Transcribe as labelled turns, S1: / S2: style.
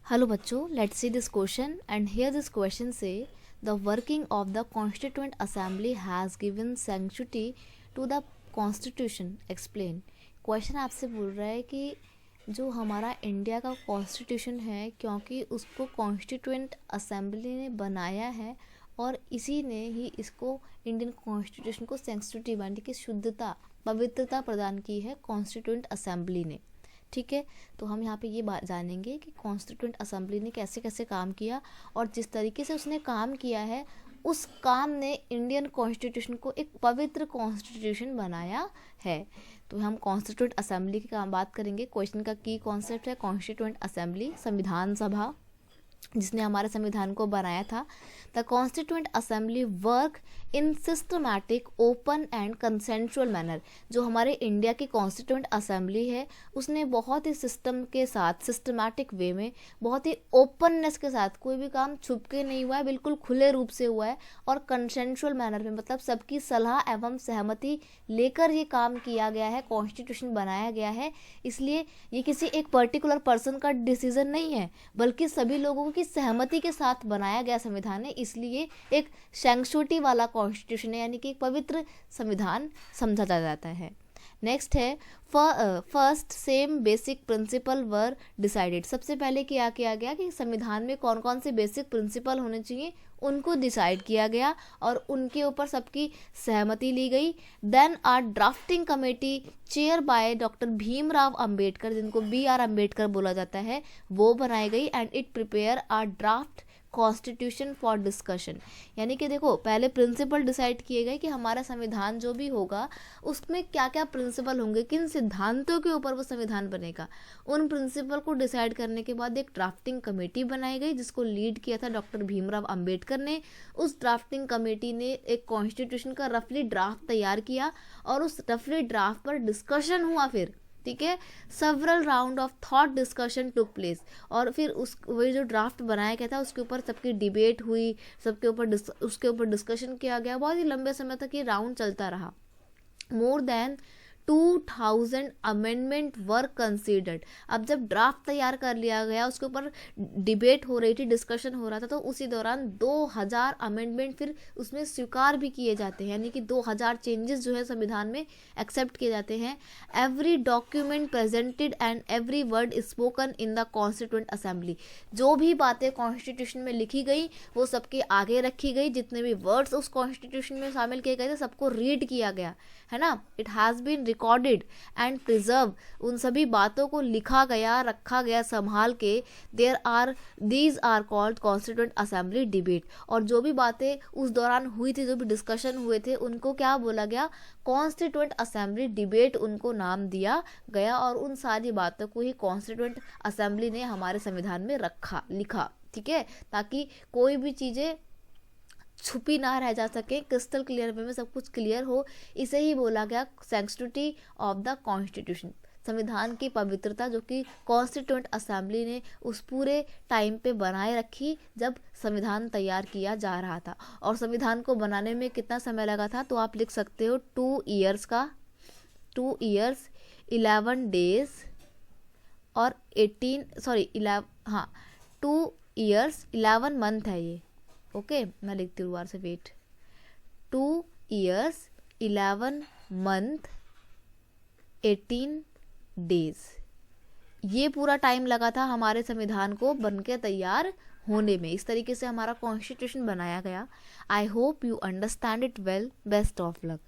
S1: Hello बच्चों, let's see this question and here this question say the working of the Constituent Assembly has given sanctity to the Constitution. Explain. Question आपसे बोल रहा है कि जो हमारा इंडिया का कॉन्स्टिट्यूशन है, क्योंकि उसको कॉन्स्टिट्यूएंट असेंबली ने बनाया है और इसी ने ही इसको इंडियन कॉन्स्टिट्यूशन को सेंसिटिविटी यानी कि शुद्धता पवित्रता प्रदान की है कॉन्स्टिट्यूएंट असेंबली ने। ठीक है, तो हम यहाँ पे ये बात जानेंगे कि कॉन्स्टिट्यूएंट असेंबली ने कैसे कैसे काम किया और जिस तरीके से उसने काम किया है उस काम ने इंडियन कॉन्स्टिट्यूशन को एक पवित्र कॉन्स्टिट्यूशन बनाया है। तो हम कॉन्स्टिट्यूएंट असेंबली की काम बात करेंगे। क्वेश्चन का की कॉन्सेप्ट है कॉन्स्टिट्यूएंट असेंबली, संविधान सभा जिसने हमारे संविधान को बनाया था। The constituent assembly work in systematic open and consensual manner. जो हमारे इंडिया की कॉन्स्टिट्यूएंट असेंबली है उसने बहुत ही सिस्टम के साथ सिस्टमैटिक वे में बहुत ही ओपननेस के साथ, कोई भी काम छुप के नहीं हुआ है, बिल्कुल खुले रूप से हुआ है और कंसेंशुअल मैनर में मतलब सबकी सलाह एवं सहमति लेकर ये काम किया गया है, कॉन्स्टिट्यूशन बनाया गया है। इसलिए ये किसी एक पर्टिकुलर पर्सन का डिसीजन नहीं है बल्कि सभी लोगों की सहमति के साथ बनाया गया संविधान है। इसलिए एक सैंक्चुइटी वाला कॉन्स्टिट्यूशन है, यानी कि एक पवित्र संविधान समझा जाता है। नेक्स्ट है फर्स्ट सेम बेसिक प्रिंसिपल वर डिसाइडेड। सबसे पहले क्या किया गया कि संविधान में कौन कौन से बेसिक प्रिंसिपल होने चाहिए उनको डिसाइड किया गया और उनके ऊपर सबकी सहमति ली गई। Then are drafting committee chair by doctor Bhimrao Ambedkar, जिनको BR अम्बेडकर बोला जाता है, वो बनाई गई and it prepare are draft constitution for discussion. यानी कि देखो पहले प्रिंसिपल डिसाइड किए गए कि हमारा संविधान जो भी होगा उसमें क्या क्या प्रिंसिपल होंगे, किन सिद्धांतों के ऊपर वो संविधान बनेगा। उन प्रिंसिपल को डिसाइड करने के बाद एक ड्राफ्टिंग कमेटी बनाई गई जिसको लीड किया था डॉक्टर भीमराव अंबेडकर ने। उस ड्राफ्टिंग कमेटी ने एक कॉन्स्टिट्यूशन का रफली ड्राफ्ट तैयार किया और उस रफली ड्राफ्ट पर डिस्कशन हुआ फिर। ठीक है, several round of thought discussion took place और फिर उस वही जो ड्राफ्ट बनाया गया था उसके ऊपर सबकी डिबेट हुई, सबके ऊपर उसके ऊपर डिस्कशन किया गया। बहुत ही लंबे समय तक ये राउंड चलता रहा। मोर देन 2000 अमेंडमेंट वर कंसीडर्ड। अब जब ड्राफ्ट तैयार कर लिया गया उसके ऊपर डिबेट हो रही थी, डिस्कशन हो रहा था, तो उसी दौरान 2000 अमेंडमेंट फिर उसमें स्वीकार भी किए जाते हैं, यानी कि 2000 चेंजेस जो है संविधान में एक्सेप्ट किए जाते हैं। Every document presented and every word spoken in the constituent assembly. जो भी बातें कॉन्स्टिट्यूशन में लिखी गई वो सबके आगे रखी गई, जितने भी वर्ड्स उस कॉन्स्टिट्यूशन में शामिल किए गए थे सबको रीड किया गया है ना। It has been recorded and preserve, उन सभी बातों को लिखा गया, रखा गया संभाल के। These are called constituent assembly debate. और जो भी बातें उस दौरान हुई थी, जो भी डिस्कशन हुए थे, उनको क्या बोला गया, कॉन्स्टिट्यूएंट असेंबली डिबेट उनको नाम दिया गया। और उन सारी बातों को ही कॉन्स्टिट्यूएंट असेंबली ने हमारे संविधान में लिखा। ठीक है, ताकि कोई भी चीज़ें छुपी ना रह जा सके, क्रिस्टल क्लियर वे में सब कुछ क्लियर हो। इसे ही बोला गया सैंक्टिटी ऑफ द कॉन्स्टिट्यूशन, संविधान की पवित्रता जो कि कॉन्स्टिट्यूएंट असेंबली ने उस पूरे टाइम पे बनाए रखी जब संविधान तैयार किया जा रहा था। और संविधान को बनाने में कितना समय लगा था, तो आप लिख सकते हो 2 ईयर्स का, 2 ईयर्स 11 डेज और 2 ईयर्स 11 मंथ है ये। ओके, मैं लिखती हूँ बार से, वेट। 2 ईयर्स 11 मंथ 18 डेज, ये पूरा टाइम लगा था हमारे संविधान को बनके तैयार होने में। इस तरीके से हमारा कॉन्स्टिट्यूशन बनाया गया। I hope you understand it well. Best of luck.